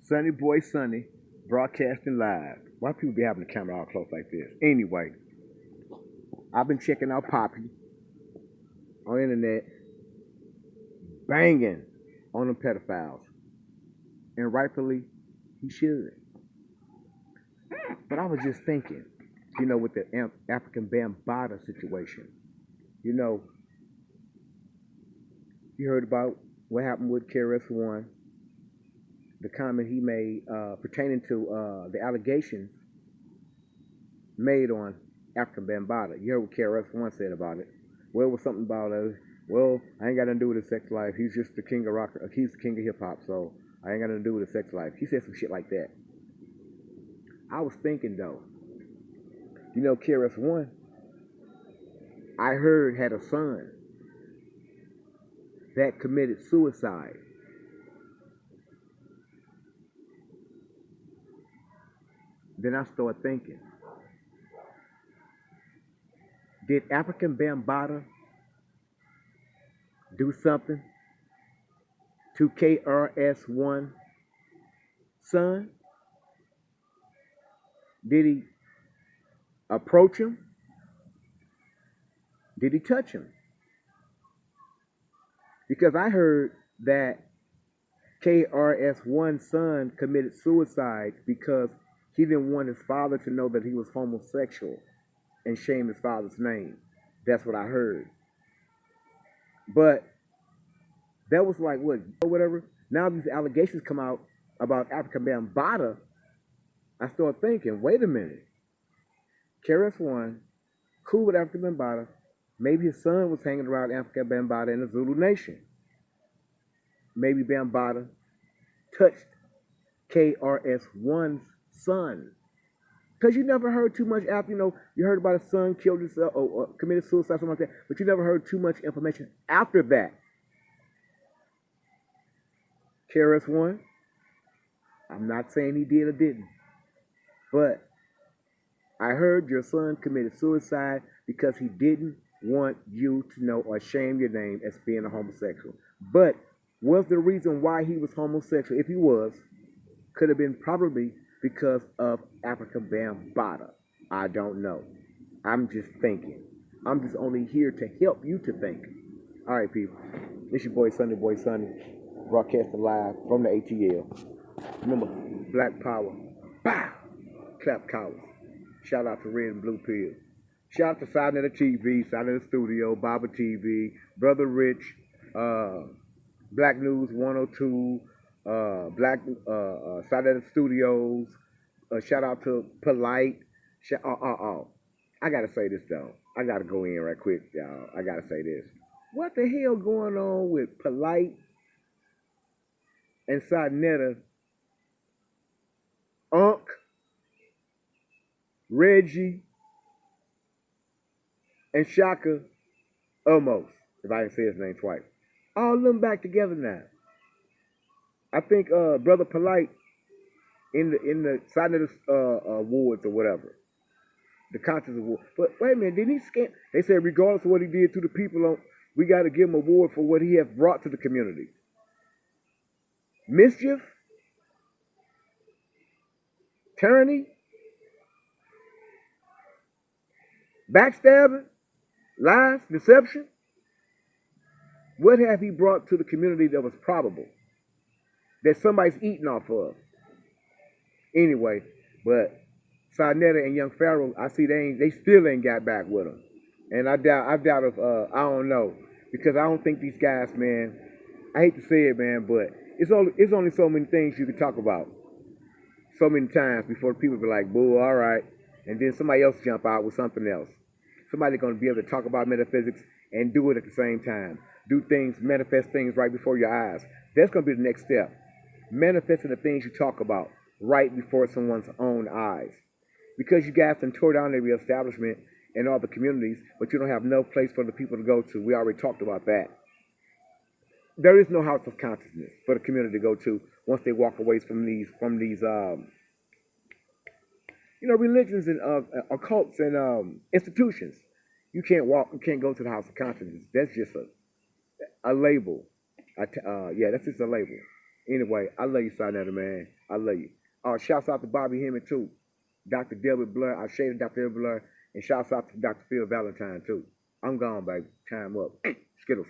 Sunny Boi Sunny, broadcasting live. Why people be having the camera all close like this? Anyway, I've been checking out Poppy on the internet, banging on them pedophiles. And rightfully, he should. But I was just thinking, with the African Bambaataa situation, you know, you heard about what happened with KRS-One, the comment he made pertaining to the allegations made on African Bambaataa. You heard what KRS-One said about it. Well, it was something about well, I ain't got nothing to do with his sex life. He's just the king of rock. He's the king of hip hop, so I ain't got nothing to do with his sex life. He said some shit like that. I was thinking though, KRS-One, I heard had a son that committed suicide. Then I started thinking, did African Bambaataa do something to KRS-One's son? Did he approach him? Did he touch him? Because I heard that KRS-One's son committed suicide because he didn't want his father to know that he was homosexual and shame his father's name. That's what I heard. But that was like what, whatever. Now these allegations come out about African Bambaataa. I started thinking, wait a minute. KRS-One, cool with African Bambaataa. Maybe his son was hanging around African Bambaataa in the Zulu Nation. Maybe Bambaataa touched KRS-One's son. Because you never heard too much after, you heard about his son killed himself or committed suicide, something like that. But you never heard too much information after that. KRS-One, I'm not saying he did or didn't. But I heard your son committed suicide because he didn't want you to know or shame your name as being a homosexual. But was the reason why he was homosexual, if he was, could have been probably because of African Bambaataa. I don't know. I'm just thinking. I'm just only here to help you to think. All right, people. It's your boy Sunny, broadcasting live from the ATL. Remember, Black Power. Bow! Clap cowards. Shout out to Red and Blue Pill. Shout out to Sanetertv, Saneter Studio, Baba TV, Brother Rich, Black News 102, Saneter Studios. Shout out to POLIGHT. I gotta say this though. I gotta go in right quick, y'all. I gotta say this. What the hell going on with POLIGHT and SANETER? Unc, Reggie, and Shaka almost, if I can say his name twice. All of them back together now. I think Brother POLIGHT in the Saneter awards or whatever. The conscious award. But wait a minute, didn't he scam? They said regardless of what he did to the people, we got to give him an award for what he has brought to the community. Mischief? Tyranny? Backstabbing? Lies? Deception? What have he brought to the community that was probable? That somebody's eating off of? Anyway, but SANETER and Young Pharaoh, I see they still ain't got back with him. And I doubt if, I don't know. Because I don't think these guys, man, I hate to say it, man, but it's only so many things you can talk about. So many times before people be like, boo, all right. And then somebody else jump out with something else. Somebody's going to be able to talk about metaphysics and do it at the same time. Do things, manifest things right before your eyes. That's going to be the next step. Manifesting the things you talk about right before someone's own eyes. Because you guys can tore down every establishment in all the communities, but you don't have no place for the people to go to. We already talked about that. There is no house of consciousness for the community to go to once they walk away from these religions and occults and institutions. You can't go to the house of consciousness. That's just a label. Yeah, that's just a label. Anyway, I love you, Saneter, man. I love you. Shouts out to Bobby Hemming, too. Dr. Delbert Blur. I shaded Dr. Delbert Blur. And shouts out to Dr. Phil Valentine, too. I'm gone, baby. Time up. Skittles.